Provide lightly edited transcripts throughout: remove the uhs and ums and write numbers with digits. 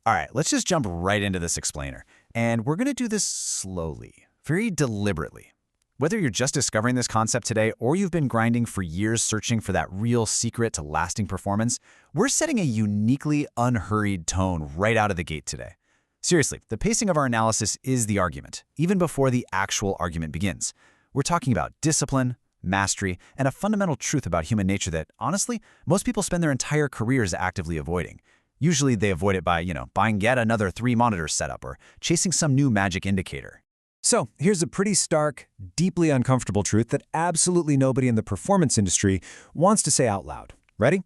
All right, let's just jump right into this explainer. And we're going to do this slowly, very deliberately. Whether you're just discovering this concept today or you've been grinding for years searching for that real secret to lasting performance, we're setting a uniquely unhurried tone right out of the gate today. Seriously, the pacing of our analysis is the argument, even before the actual argument begins. We're talking about discipline, mastery, and a fundamental truth about human nature that, honestly, most people spend their entire careers actively avoiding. Usually they avoid it by, buying yet another 3-monitor setup or chasing some new magic indicator. So here's a pretty stark, deeply uncomfortable truth that absolutely nobody in the performance industry wants to say out loud. Ready?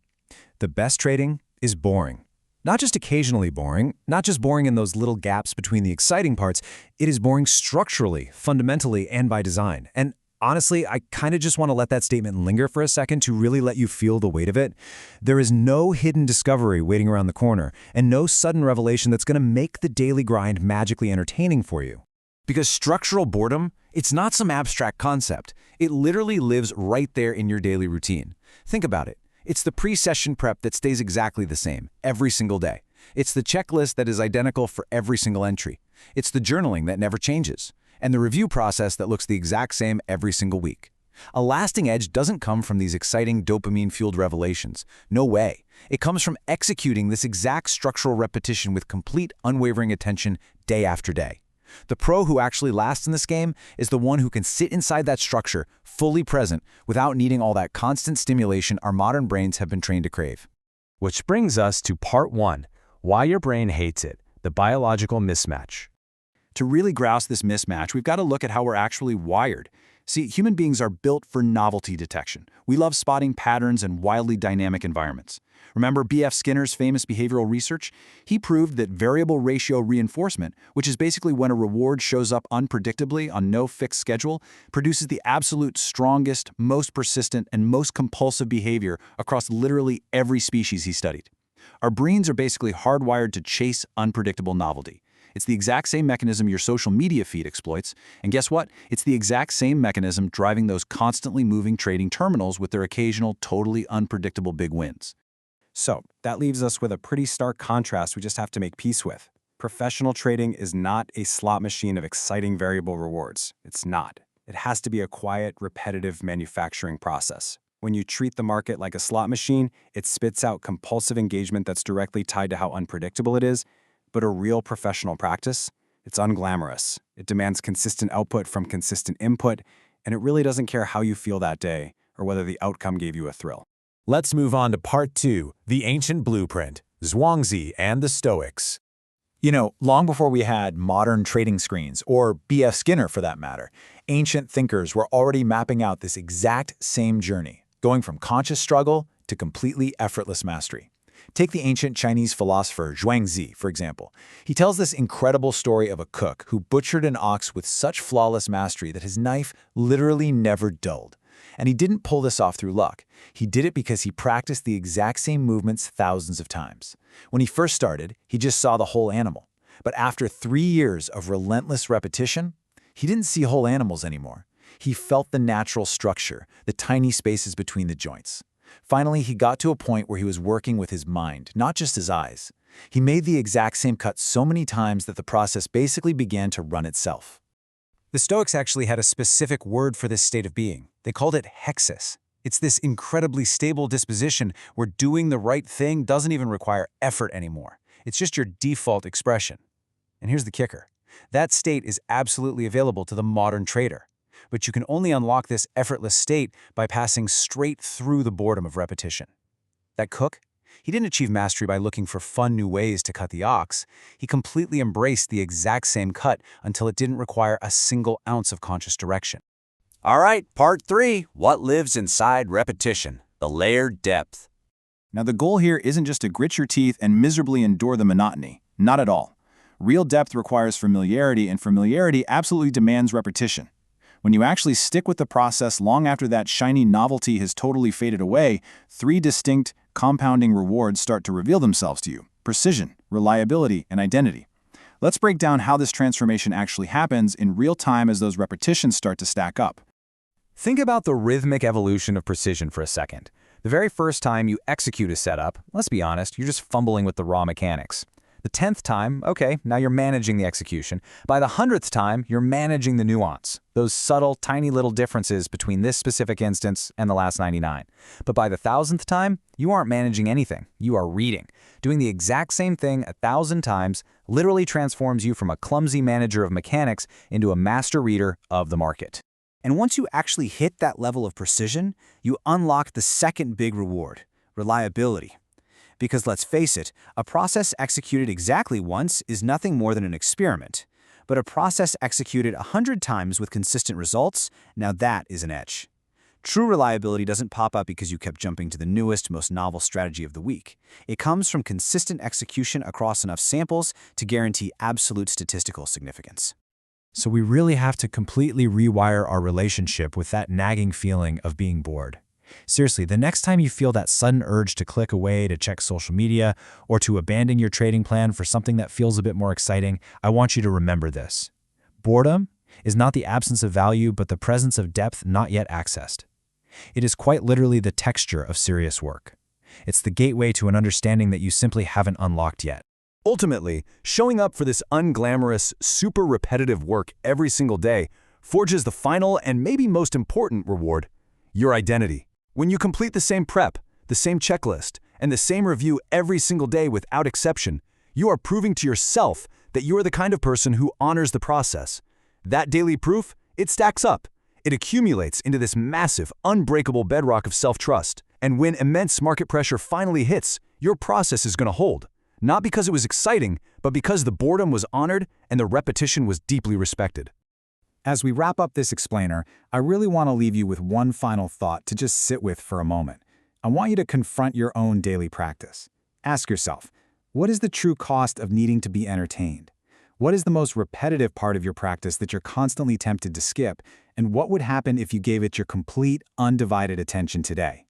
The best trading is boring. Not just occasionally boring, not just boring in those little gaps between the exciting parts, it is boring structurally, fundamentally, and by design. And honestly, I kind of just want to let that statement linger for a second to really let you feel the weight of it. There is no hidden discovery waiting around the corner, and no sudden revelation that's going to make the daily grind magically entertaining for you. Because structural boredom, it's not some abstract concept. It literally lives right there in your daily routine. Think about it. It's the pre-session prep that stays exactly the same every single day. It's the checklist that is identical for every single entry. It's the journaling that never changes. And the review process that looks the exact same every single week. A lasting edge doesn't come from these exciting dopamine-fueled revelations. No way. It comes from executing this exact structural repetition with complete, unwavering attention day after day. The pro who actually lasts in this game is the one who can sit inside that structure, fully present, without needing all that constant stimulation our modern brains have been trained to crave. Which brings us to part 1, why your brain hates it, the biological mismatch. To really grasp this mismatch, we've got to look at how we're actually wired. See, human beings are built for novelty detection. We love spotting patterns in wildly dynamic environments. Remember B.F. Skinner's famous behavioral research? He proved that variable ratio reinforcement, which is basically when a reward shows up unpredictably on no fixed schedule, produces the absolute strongest, most persistent, and most compulsive behavior across literally every species he studied. Our brains are basically hardwired to chase unpredictable novelty. It's the exact same mechanism your social media feed exploits, and guess what? It's the exact same mechanism driving those constantly moving trading terminals with their occasional totally unpredictable big wins. So that leaves us with a pretty stark contrast we just have to make peace with. Professional trading is not a slot machine of exciting variable rewards. It's not. It has to be a quiet, repetitive manufacturing process. When you treat the market like a slot machine, it spits out compulsive engagement that's directly tied to how unpredictable it is. But a real professional practice, it's unglamorous. It demands consistent output from consistent input, and it really doesn't care how you feel that day or whether the outcome gave you a thrill. Let's move on to part 2, the ancient blueprint, Zhuangzi and the Stoics. Long before we had modern trading screens, or B.F. Skinner for that matter, ancient thinkers were already mapping out this exact same journey, going from conscious struggle to completely effortless mastery. Take the ancient Chinese philosopher Zhuangzi, for example. He tells this incredible story of a cook who butchered an ox with such flawless mastery that his knife literally never dulled. And he didn't pull this off through luck. He did it because he practiced the exact same movements thousands of times. When he first started, he just saw the whole animal. But after 3 years of relentless repetition, he didn't see whole animals anymore. He felt the natural structure, the tiny spaces between the joints. Finally, he got to a point where he was working with his mind, not just his eyes. He made the exact same cut so many times that the process basically began to run itself. The Stoics actually had a specific word for this state of being. They called it hexis. It's this incredibly stable disposition where doing the right thing doesn't even require effort anymore. It's just your default expression. And here's the kicker. That state is absolutely available to the modern trader. But you can only unlock this effortless state by passing straight through the boredom of repetition. That cook? He didn't achieve mastery by looking for fun new ways to cut the ox. He completely embraced the exact same cut until it didn't require a single ounce of conscious direction. All right, part 3, what lives inside repetition, the layered depth. Now the goal here isn't just to grit your teeth and miserably endure the monotony. Not at all. Real depth requires familiarity, and familiarity absolutely demands repetition. When you actually stick with the process long after that shiny novelty has totally faded away, 3 distinct, compounding rewards start to reveal themselves to you: precision, reliability, and identity. Let's break down how this transformation actually happens in real time as those repetitions start to stack up. Think about the rhythmic evolution of precision for a second. The very first time you execute a setup, let's be honest, you're just fumbling with the raw mechanics. The 10th time, okay, now you're managing the execution. By the 100th time, you're managing the nuance, those subtle, tiny little differences between this specific instance and the last 99. But by the 1,000th time, you aren't managing anything. You are reading. Doing the exact same thing 1,000 times literally transforms you from a clumsy manager of mechanics into a master reader of the market. And once you actually hit that level of precision, you unlock the second big reward, reliability. Because let's face it, a process executed exactly once is nothing more than an experiment. But a process executed 100 times with consistent results, now that is an edge. True reliability doesn't pop up because you kept jumping to the newest, most novel strategy of the week. It comes from consistent execution across enough samples to guarantee absolute statistical significance. So we really have to completely rewire our relationship with that nagging feeling of being bored. Seriously, the next time you feel that sudden urge to click away to check social media or to abandon your trading plan for something that feels a bit more exciting, I want you to remember this. Boredom is not the absence of value, but the presence of depth not yet accessed. It is quite literally the texture of serious work. It's the gateway to an understanding that you simply haven't unlocked yet. Ultimately, showing up for this unglamorous, super repetitive work every single day forges the final and maybe most important reward, your identity. When you complete the same prep, the same checklist, and the same review every single day without exception, you are proving to yourself that you are the kind of person who honors the process. That daily proof, it stacks up. It accumulates into this massive, unbreakable bedrock of self-trust. And when immense market pressure finally hits, your process is going to hold. Not because it was exciting, but because the boredom was honored and the repetition was deeply respected. As we wrap up this explainer, I really want to leave you with one final thought to just sit with for a moment. I want you to confront your own daily practice. Ask yourself, what is the true cost of needing to be entertained? What is the most repetitive part of your practice that you're constantly tempted to skip? And what would happen if you gave it your complete, undivided attention today?